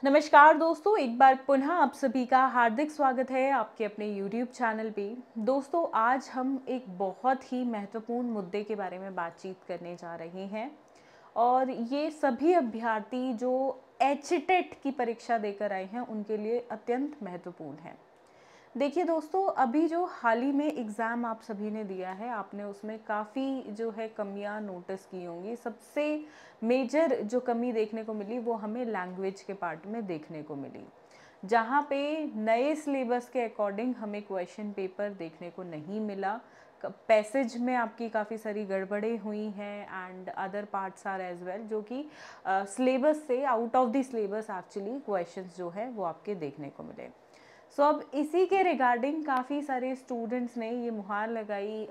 नमस्कार दोस्तों, एक बार पुनः आप सभी का हार्दिक स्वागत है आपके अपने YouTube चैनल पे। दोस्तों, आज हम एक बहुत ही महत्वपूर्ण मुद्दे के बारे में बातचीत करने जा रहे हैं और ये सभी अभ्यर्थी जो एचटेट की परीक्षा देकर आए हैं उनके लिए अत्यंत महत्वपूर्ण है। देखिए दोस्तों, अभी जो हाल ही में एग्ज़ाम आप सभी ने दिया है, आपने उसमें काफ़ी जो है कमियां नोटिस की होंगी। सबसे मेजर जो कमी देखने को मिली वो हमें लैंग्वेज के पार्ट में देखने को मिली, जहाँ पे नए सिलेबस के अकॉर्डिंग हमें क्वेश्चन पेपर देखने को नहीं मिला। पैसेज में आपकी काफ़ी सारी गड़बड़ें हुई हैं and other parts are as well, जो कि सिलेबस से out of the syllabus actually questions जो है वो आपके देखने को मिले। सो अब इसी के रिगार्डिंग काफ़ी सारे स्टूडेंट्स ने ये मुहार लगाई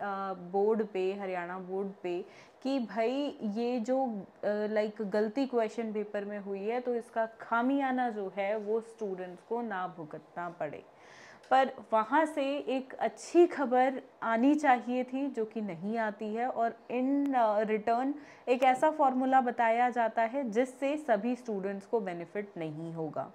बोर्ड पे, हरियाणा बोर्ड पे, कि भाई ये जो लाइक गलती क्वेश्चन पेपर में हुई है तो इसका खामियाना जो है वो स्टूडेंट्स को ना भुगतना पड़े। पर वहाँ से एक अच्छी खबर आनी चाहिए थी जो कि नहीं आती है, और इन रिटर्न एक ऐसा फॉर्मूला बताया जाता है जिससे सभी स्टूडेंट्स को बेनिफिट नहीं होगा।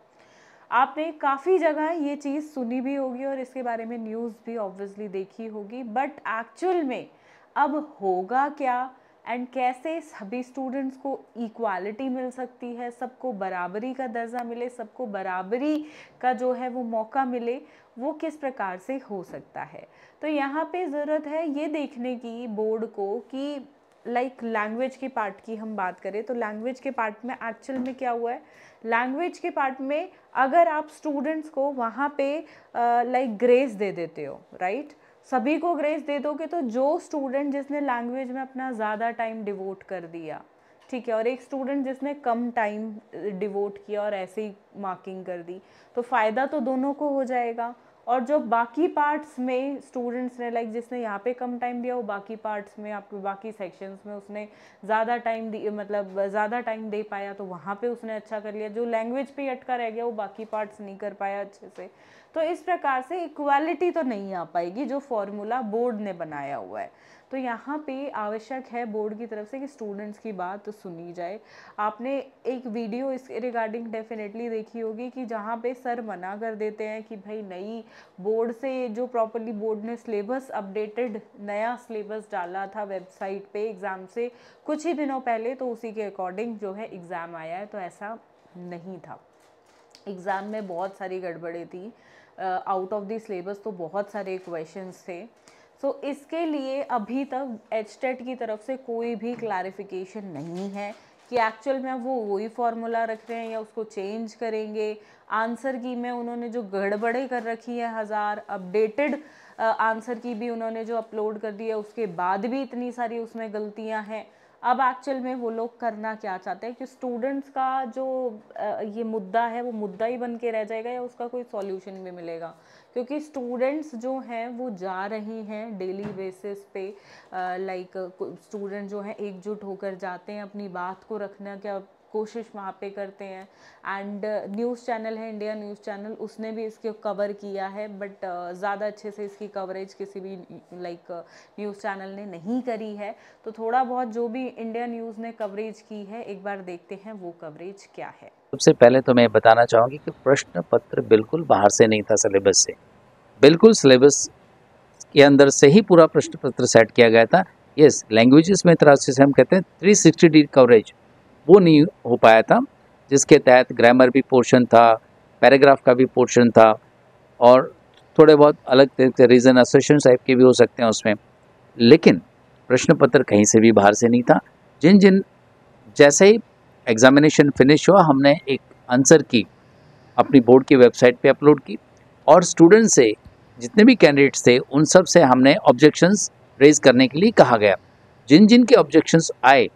आपने काफ़ी जगह ये चीज़ सुनी भी होगी और इसके बारे में न्यूज़ भी ऑब्वियसली देखी होगी, बट एक्चुअल में अब होगा क्या एंड कैसे सभी स्टूडेंट्स को इक्वालिटी मिल सकती है, सबको बराबरी का दर्जा मिले, सबको बराबरी का जो है वो मौका मिले, वो किस प्रकार से हो सकता है। तो यहाँ पे ज़रूरत है ये देखने की बोर्ड को कि लाइक लैंग्वेज के पार्ट की हम बात करें तो लैंग्वेज के पार्ट में एक्चुअल में क्या हुआ है। लैंग्वेज के पार्ट में अगर आप स्टूडेंट्स को वहाँ पे लाइक ग्रेस दे देते हो, राइट, सभी को ग्रेस दे दोगे, तो जो स्टूडेंट जिसने लैंग्वेज में अपना ज़्यादा टाइम डिवोट कर दिया, ठीक है, और एक स्टूडेंट जिसने कम टाइम डिवोट किया और ऐसे ही मार्किंग कर दी, तो फ़ायदा तो दोनों को हो जाएगा। और जो बाकी पार्ट्स में स्टूडेंट्स ने लाइक जिसने यहाँ पे कम टाइम दिया वो बाकी पार्ट्स में, आपके बाकी सेक्शंस में उसने ज़्यादा टाइम दी, मतलब ज़्यादा टाइम दे पाया, तो वहाँ पे उसने अच्छा कर लिया। जो लैंग्वेज पे अटका रह गया वो बाकी पार्ट्स नहीं कर पाया अच्छे से। तो इस प्रकार से इक्वालिटी तो नहीं आ पाएगी जो फॉर्मूला बोर्ड ने बनाया हुआ है। तो यहाँ पे आवश्यक है बोर्ड की तरफ से कि स्टूडेंट्स की बात सुनी जाए। आपने एक वीडियो इसके रिगार्डिंग डेफिनेटली देखी होगी कि जहाँ पे सर मना कर देते हैं कि भाई नई बोर्ड से जो प्रॉपरली बोर्ड ने सिलेबस अपडेटेड नया सिलेबस डाला था वेबसाइट पे एग्ज़ाम से कुछ ही दिनों पहले, तो उसी के अकॉर्डिंग जो है एग्ज़ाम आया है, तो ऐसा नहीं था। एग्ज़ाम में बहुत सारी गड़बड़ें थी, आउट ऑफ द सिलेबस तो बहुत सारे क्वेश्चंस थे। सो इसके लिए अभी तक एचटेट की तरफ से कोई भी क्लैरिफिकेशन नहीं है कि एक्चुअल में वो वही फार्मूला रख रहे हैं या उसको चेंज करेंगे। आंसर की में उन्होंने जो गड़बड़ें कर रखी है, हज़ार अपडेटेड आंसर की भी उन्होंने जो अपलोड कर दी है, उसके बाद भी इतनी सारी उसमें गलतियां हैं। अब एक्चुअल में वो लोग करना क्या चाहते हैं कि स्टूडेंट्स का जो ये मुद्दा है वो मुद्दा ही बन के रह जाएगा या उसका कोई सॉल्यूशन भी मिलेगा, क्योंकि स्टूडेंट्स जो हैं वो जा रही हैं डेली बेसिस पे, लाइक स्टूडेंट जो हैं एकजुट होकर जाते हैं, अपनी बात को रखने का कोशिश वहाँ पे करते हैं। एंड न्यूज़ चैनल है, इंडिया न्यूज़ चैनल, उसने भी इसको कवर किया है, बट ज़्यादा अच्छे से इसकी कवरेज किसी भी लाइक न्यूज़ चैनल ने नहीं करी है। तो थोड़ा बहुत जो भी इंडिया न्यूज़ ने कवरेज की है, एक बार देखते हैं वो कवरेज क्या है। सबसे पहले तो मैं बताना चाहूँगी कि प्रश्न पत्र बिल्कुल बाहर से नहीं था, सिलेबस से, बिल्कुल सिलेबस के अंदर से ही पूरा प्रश्न पत्र सेट किया गया था। यस, लैंग्वेजेस में तरह से हम कहते हैं 360 डिग्री कवरेज वो नहीं हो पाया था, जिसके तहत ग्रामर भी पोर्शन था, पैराग्राफ का भी पोर्शन था, और थोड़े बहुत अलग रीजन एसोसिएशन टाइप के भी हो सकते हैं उसमें, लेकिन प्रश्न पत्र कहीं से भी बाहर से नहीं था। जिन जैसे ही एग्जामिनेशन फिनिश हुआ, हमने एक आंसर की अपनी बोर्ड की वेबसाइट पे अपलोड की, और स्टूडेंट से जितने भी कैंडिडेट्स थे उन सब से हमने ऑब्जेक्शंस रेज करने के लिए कहा गया। जिन के ऑब्जेक्शंस आए,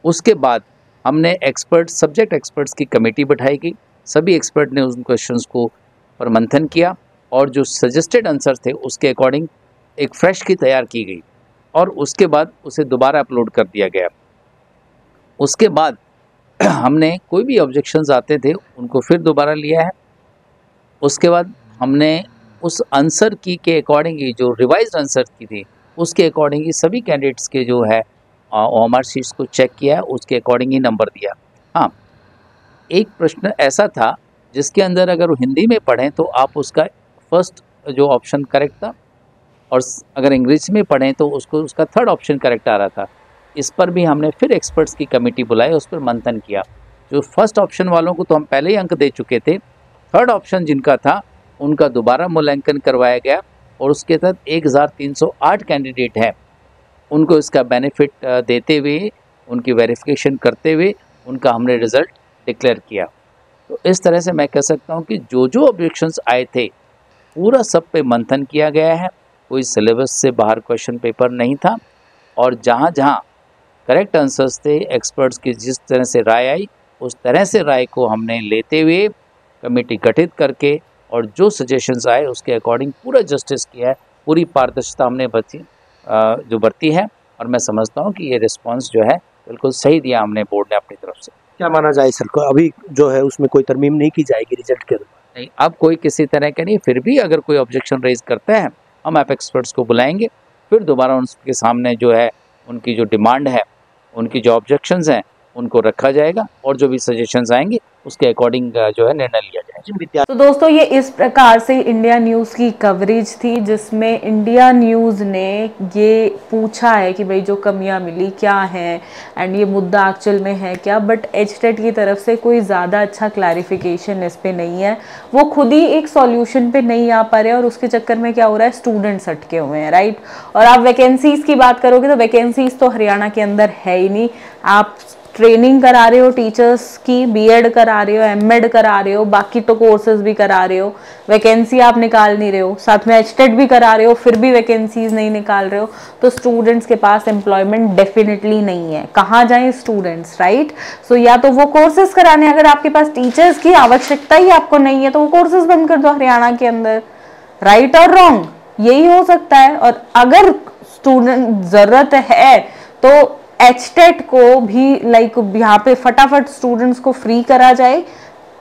उसके बाद हमने सब्जेक्ट एक्सपर्ट्स की कमेटी बैठाई गई। सभी एक्सपर्ट ने उन क्वेश्चंस को पर मंथन किया और जो सजेस्टेड आंसर थे उसके अकॉर्डिंग एक फ्रेश की तैयार की गई, और उसके बाद उसे दोबारा अपलोड कर दिया गया। उसके बाद हमने कोई भी ऑब्जेक्शंस आते थे उनको फिर दोबारा लिया है। उसके बाद हमने उस आंसर की के अकॉर्डिंग ही, जो रिवाइज्ड आंसर की थी उसके अकॉर्डिंग ही सभी कैंडिडेट्स के जो है ओएमआर शीट्स को चेक किया, उसके अकॉर्डिंग ही नंबर दिया। हाँ, एक प्रश्न ऐसा था जिसके अंदर अगर वो हिंदी में पढ़ें तो आप उसका फर्स्ट जो ऑप्शन करेक्ट था, और अगर अंग्रेजी में पढ़ें तो उसको उसका थर्ड ऑप्शन करेक्ट आ रहा था। इस पर भी हमने फिर एक्सपर्ट्स की कमेटी बुलाई, उस पर मंथन किया। जो फर्स्ट ऑप्शन वालों को तो हम पहले ही अंक दे चुके थे, थर्ड ऑप्शन जिनका था उनका दोबारा मूल्यांकन करवाया गया, और उसके तहत 1308 कैंडिडेट हैं, उनको इसका बेनिफिट देते हुए, उनकी वेरिफिकेशन करते हुए उनका हमने रिज़ल्ट डिक्लेयर किया। तो इस तरह से मैं कह सकता हूँ कि जो जो ऑब्जेक्शंस आए थे पूरा सब पे मंथन किया गया है, कोई सिलेबस से बाहर क्वेश्चन पेपर नहीं था, और जहाँ जहाँ करेक्ट आंसर्स थे, एक्सपर्ट्स की जिस तरह से राय आई उस तरह से राय को हमने लेते हुए कमेटी गठित करके और जो सजेशंस आए उसके अकॉर्डिंग पूरा जस्टिस किया है, पूरी पारदर्शिता हमने बरती है, और मैं समझता हूँ कि ये रिस्पांस जो है बिल्कुल सही दिया हमने बोर्ड ने अपनी तरफ से। क्या माना जाए सर को, अभी जो है उसमें कोई तरमीम नहीं की जाएगी रिजल्ट के दौरान? नहीं, अब कोई किसी तरह का नहीं, फिर भी अगर कोई ऑब्जेक्शन रेज करता है हम आप एक्सपर्ट्स को बुलाएंगे, फिर दोबारा उनके सामने जो है उनकी जो डिमांड है, उनकी जो ऑब्जेक्शंस हैं उनको रखा जाएगा, और जो भी सजेशंस आएंगे उसके अकॉर्डिंग जो है निर्णय लिया जाएगा। तो दोस्तों ये इस प्रकार से इंडिया न्यूज़ की कवरेज थी, जिसमें इंडिया न्यूज़ ने ये पूछा है कि भाई जो कमियां मिली क्या हैं, एंड ये मुद्दा एक्चुअल में है क्या। बट एचटेट की तरफ से कोई ज़्यादा अच्छा क्लैरिफिकेशन इस पे नहीं है, वो खुद ही एक सॉल्यूशन पे नहीं आ पा रहे, और उसके चक्कर में क्या हो रहा है, स्टूडेंट्स अटके हुए हैं, राइट। और आप वैकेंसीज़ की बात करोगे तो वैकेंसीज़ तो हरियाणा के अंदर है ही नहीं। आप ट्रेनिंग करा रहे हो टीचर्स की, बीएड करा रहे हो, एमएड करा रहे हो, बाकी तो कोर्सेज भी करा रहे हो, वैकेंसी आप निकाल नहीं रहे हो, साथ में एचटेट भी करा रहे हो, फिर भी वैकेंसीज नहीं निकाल रहे हो, तो स्टूडेंट्स के पास एम्प्लॉयमेंट डेफिनेटली नहीं है। कहाँ जाएं स्टूडेंट्स, राइट। सो या तो वो कोर्सेज कराने, अगर आपके पास टीचर्स की आवश्यकता ही आपको नहीं है तो वो कोर्सेज बंद कर दो हरियाणा के अंदर, राइट और रॉन्ग, यही हो सकता है। और अगर स्टूडेंट जरूरत है तो एचटेट को भी लाइक यहाँ पे फटाफट स्टूडेंट्स को फ्री करा जाए,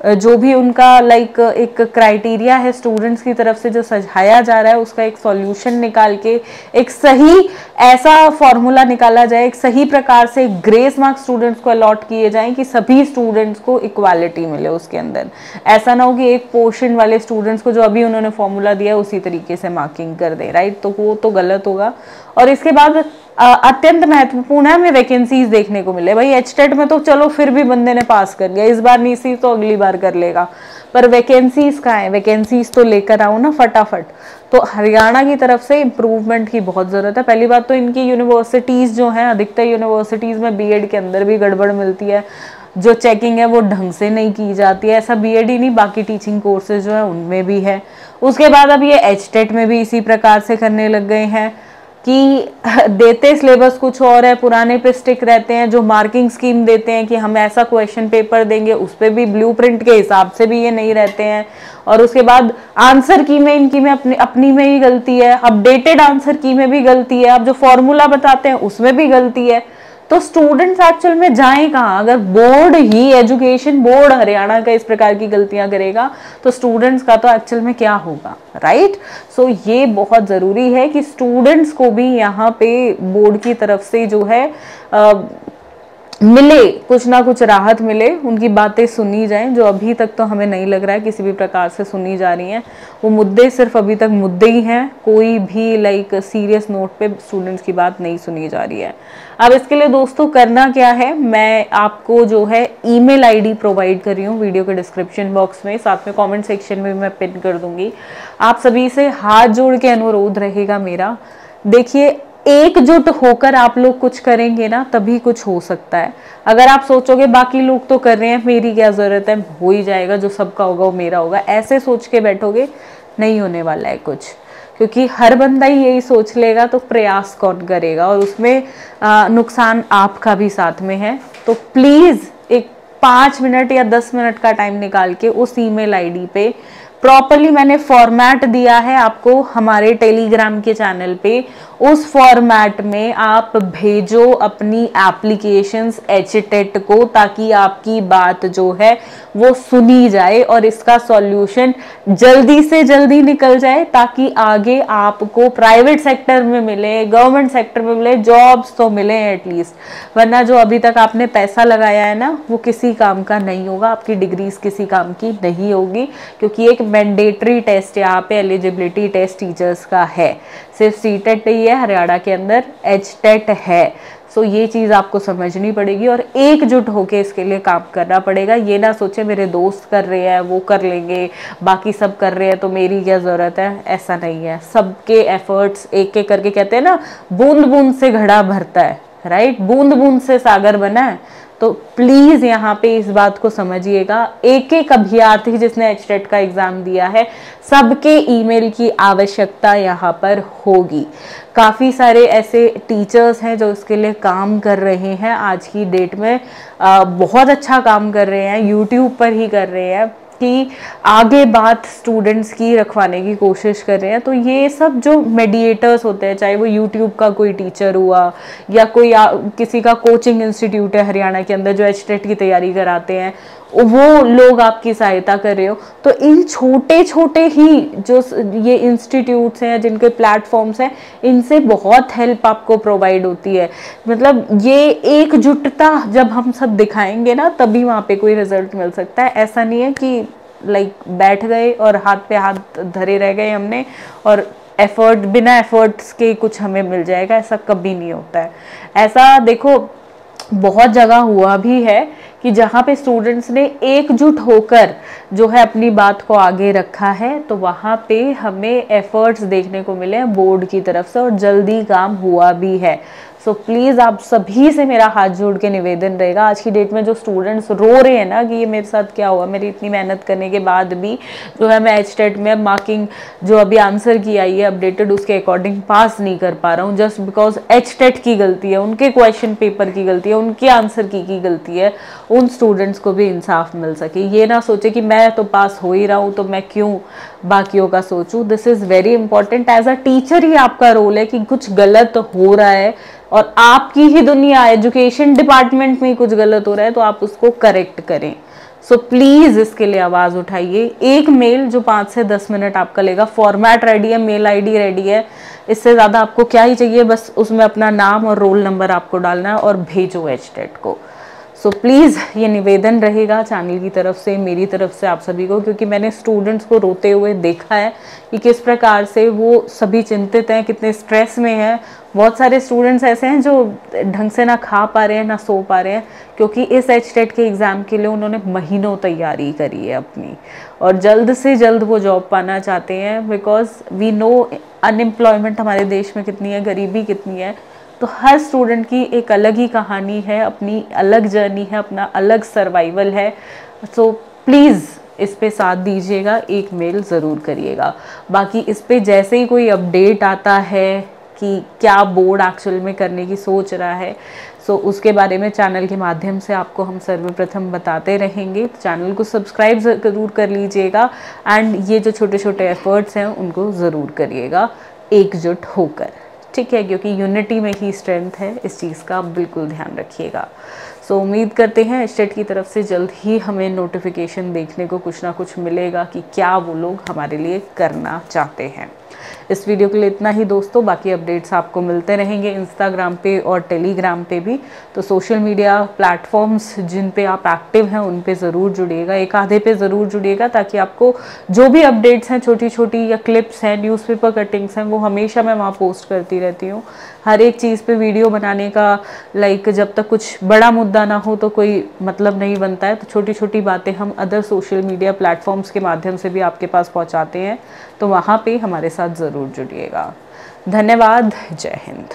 जो भी उनका लाइक एक क्राइटेरिया है स्टूडेंट्स की तरफ से जो सझाया जा रहा है उसका एक सॉल्यूशन निकाल के एक सही ऐसा फॉर्मूला निकाला जाए, एक सही प्रकार से ग्रेस मार्क स्टूडेंट्स को अलॉट किए जाएं कि सभी स्टूडेंट्स को इक्वालिटी मिले उसके अंदर। ऐसा ना हो कि एक पोर्शन वाले स्टूडेंट्स को जो अभी उन्होंने फॉर्मूला दिया उसी तरीके से मार्किंग कर दे, राइट। तो वो तो गलत होगा। और इसके बाद अत्यंत महत्वपूर्ण है हमें वैकेंसीज देखने को मिले। भाई एचटेट में तो चलो फिर भी बंदे ने पास कर लिया, इस बार नहीं सी तो अगली बार कर लेगा, पर वैकेंसीज कहाँ है, वैकेंसीज तो लेकर आओ ना फटाफट। तो हरियाणा की तरफ से इम्प्रूवमेंट की बहुत ज़रूरत है। पहली बात तो इनकी यूनिवर्सिटीज़ जो हैं, अधिकतर यूनिवर्सिटीज़ में बीएड के अंदर भी गड़बड़ मिलती है, जो चेकिंग है वो ढंग से नहीं की जाती है। ऐसा बीएड ही नहीं, बाकी टीचिंग कोर्सेज जो है उनमें भी है। उसके बाद अब ये एचटेट में भी इसी प्रकार से करने लग गए हैं कि देते सिलेबस कुछ और है, पुराने पे स्टिक रहते हैं। जो मार्किंग स्कीम देते हैं कि हम ऐसा क्वेश्चन पेपर देंगे, उस पर भी ब्लूप्रिंट के हिसाब से भी ये नहीं रहते हैं। और उसके बाद आंसर की में इनकी में अपनी में ही गलती है, अपडेटेड आंसर की में भी गलती है, अब जो फॉर्मूला बताते हैं उसमें भी गलती है। तो स्टूडेंट्स एक्चुअल में जाएं कहाँ, अगर बोर्ड ही, एजुकेशन बोर्ड हरियाणा का इस प्रकार की गलतियां करेगा तो स्टूडेंट्स का तो एक्चुअल में क्या होगा, राइट। सो ये बहुत ज़रूरी है कि स्टूडेंट्स को भी यहाँ पे बोर्ड की तरफ से जो है मिले, कुछ ना कुछ राहत मिले, उनकी बातें सुनी जाएं, जो अभी तक तो हमें नहीं लग रहा है किसी भी प्रकार से सुनी जा रही हैं। वो मुद्दे सिर्फ अभी तक मुद्दे ही हैं, कोई भी लाइक सीरियस नोट पे स्टूडेंट्स की बात नहीं सुनी जा रही है। अब इसके लिए दोस्तों करना क्या है, मैं आपको जो है ईमेल आईडी प्रोवाइड कर रही हूँ वीडियो के डिस्क्रिप्शन बॉक्स में, साथ में कमेंट सेक्शन में मैं पिन कर दूंगी। आप सभी से हाथ जोड़ के अनुरोध रहेगा मेरा, देखिए एकजुट होकर आप लोग कुछ करेंगे ना तभी कुछ हो सकता है। अगर आप सोचोगे बाकी लोग तो कर रहे हैं, मेरी क्या जरूरत है, हो ही जाएगा, जो सबका होगा वो मेरा होगा, ऐसे सोच के बैठोगे नहीं होने वाला है कुछ, क्योंकि हर बंदा ही यही सोच लेगा तो प्रयास कौन करेगा, और उसमें नुकसान आपका भी साथ में है। तो प्लीज़ एक 5 मिनट या 10 मिनट का टाइम निकाल के उस ईमेल आईडी पे प्रॉपरली मैंने फॉर्मेट दिया है आपको हमारे टेलीग्राम के चैनल पे, उस फॉर्मेट में आप भेजो अपनी एप्लीकेशंस एचटेट को, ताकि आपकी बात जो है वो सुनी जाए और इसका सॉल्यूशन जल्दी से जल्दी निकल जाए, ताकि आगे आपको प्राइवेट सेक्टर में मिले, गवर्नमेंट सेक्टर में मिले, जॉब्स तो मिले एटलीस्ट। वरना जो अभी तक आपने पैसा लगाया है ना, वो किसी काम का नहीं होगा, आपकी डिग्रीज किसी काम की नहीं होगी, क्योंकि एक मैंडेटरी टेस्ट यहाँ पे एलिजिबिलिटी टेस्ट टीचर्स का है, सिर्फ सीटेट नहीं है, हरियाणा के अंदर एचटेट है। सो ये चीज़ आपको समझनी पड़ेगी और एकजुट होके इसके लिए काम करना पड़ेगा। ये ना सोचे मेरे दोस्त कर रहे हैं वो कर लेंगे, बाकी सब कर रहे हैं तो मेरी क्या ज़रूरत है, ऐसा नहीं है। सबके एफर्ट्स एक एक करके, कहते हैं ना बूंद बूंद से घड़ा भरता है, राइट, बूंद बूंद से सागर बना है। तो प्लीज़ यहाँ पे इस बात को समझिएगा, एक एक अभ्यर्थी जिसने एचटेट का एग्ज़ाम दिया है, सबके ईमेल की आवश्यकता यहाँ पर होगी। काफ़ी सारे ऐसे टीचर्स हैं जो इसके लिए काम कर रहे हैं, आज की डेट में बहुत अच्छा काम कर रहे हैं, यूट्यूब पर ही कर रहे हैं कि आगे बात स्टूडेंट्स की रखवाने की कोशिश कर रहे हैं। तो ये सब जो मेडिएटर्स होते हैं, चाहे वो यूट्यूब का कोई टीचर हुआ या कोई किसी का कोचिंग इंस्टीट्यूट है हरियाणा के अंदर जो एचटेट की तैयारी कराते हैं, वो लोग आपकी सहायता कर रहे हो, तो इन छोटे छोटे ही जो ये इंस्टीट्यूट्स हैं, जिनके प्लेटफॉर्म्स हैं, इनसे बहुत हेल्प आपको प्रोवाइड होती है। मतलब ये एकजुटता जब हम सब दिखाएंगे ना, तभी वहाँ पे कोई रिजल्ट मिल सकता है। ऐसा नहीं है कि बैठ गए और हाथ पे हाथ धरे रह गए हमने और बिना एफर्ट्स के कुछ हमें मिल जाएगा, ऐसा कभी नहीं होता है। ऐसा देखो बहुत जगह हुआ भी है कि जहाँ पे स्टूडेंट्स ने एकजुट होकर जो है अपनी बात को आगे रखा है, तो वहाँ पे हमें एफर्ट्स देखने को मिले हैं बोर्ड की तरफ से और जल्दी काम हुआ भी है। सो प्लीज़ आप सभी से मेरा हाथ जोड़ के निवेदन रहेगा, आज की डेट में जो स्टूडेंट्स रो रहे हैं ना कि ये मेरे साथ क्या हुआ, मेरी इतनी मेहनत करने के बाद भी जो है मैं एचटेट में मार्किंग जो अभी आंसर की आई है अपडेटेड, उसके अकॉर्डिंग पास नहीं कर पा रहा हूँ, जस्ट बिकॉज एचटेट की गलती है, उनके क्वेश्चन पेपर की गलती है, उनके आंसर की गलती है। उन स्टूडेंट्स को भी इंसाफ मिल सके, ये ना सोचे कि मैं तो पास हो ही रहा हूँ तो मैं क्यों बाकियों का सोचूं। This is very important, as a teacher ही आपका रोल है कि कुछ गलत हो रहा है और आपकी ही दुनिया एजुकेशन डिपार्टमेंट में कुछ गलत हो रहा है तो आप उसको करेक्ट करें। सो प्लीज़ इसके लिए आवाज़ उठाइए। एक मेल जो 5 से 10 मिनट आपका लेगा, फॉर्मेट रेडी है, मेल आईडी रेडी है, इससे ज़्यादा आपको क्या ही चाहिए, बस उसमें अपना नाम और रोल नंबर आपको डालना है और भेजो एचटेट को। सो प्लीज़ ये निवेदन रहेगा चैनल की तरफ से, मेरी तरफ से आप सभी को, क्योंकि मैंने स्टूडेंट्स को रोते हुए देखा है कि किस प्रकार से वो सभी चिंतित हैं, कितने स्ट्रेस में हैं। बहुत सारे स्टूडेंट्स ऐसे हैं जो ढंग से ना खा पा रहे हैं ना सो पा रहे हैं, क्योंकि इस एचटेट के एग्ज़ाम के लिए उन्होंने महीनों तैयारी करी है अपनी, और जल्द से जल्द वो जॉब पाना चाहते हैं। बिकॉज वी नो अनएम्प्लॉयमेंट हमारे देश में कितनी है, गरीबी कितनी है। तो हर स्टूडेंट की एक अलग ही कहानी है, अपनी अलग जर्नी है, अपना अलग सर्वाइवल है। सो प्लीज़ इस पे साथ दीजिएगा, एक मेल ज़रूर करिएगा। बाकी इस पे जैसे ही कोई अपडेट आता है कि क्या बोर्ड एक्चुअल में करने की सोच रहा है, सो उसके बारे में चैनल के माध्यम से आपको हम सर्वप्रथम बताते रहेंगे। तो चैनल को सब्सक्राइब ज़रूर कर लीजिएगा एंड ये जो छोटे छोटे एफर्ट्स हैं उनको ज़रूर करिएगा एकजुट होकर, ठीक है, क्योंकि यूनिटी में ही स्ट्रेंथ है, इस चीज़ का बिल्कुल ध्यान रखिएगा। सो उम्मीद करते हैं एचटेट की तरफ से जल्द ही हमें नोटिफिकेशन देखने को कुछ ना कुछ मिलेगा कि क्या वो लोग हमारे लिए करना चाहते हैं। इस वीडियो के लिए इतना ही दोस्तों, बाकी अपडेट्स आपको मिलते रहेंगे इंस्टाग्राम पे और टेलीग्राम पे भी। तो सोशल मीडिया प्लेटफॉर्म्स जिन पे आप एक्टिव हैं उन पे ज़रूर जुड़िएगा, एक आधे पे ज़रूर जुड़िएगा, ताकि आपको जो भी अपडेट्स हैं, छोटी छोटी या क्लिप्स हैं, न्यूज़पेपर कटिंग्स हैं, वो हमेशा मैं वहाँ पोस्ट करती रहती हूँ। हर एक चीज़ पे वीडियो बनाने का जब तक कुछ बड़ा मुद्दा ना हो तो कोई मतलब नहीं बनता है। तो छोटी छोटी बातें हम अदर सोशल मीडिया प्लेटफॉर्म्स के माध्यम से भी आपके पास पहुँचाते हैं, तो वहाँ पे हमारे साथ ज़रूर जुड़िएगा। धन्यवाद, जय हिंद।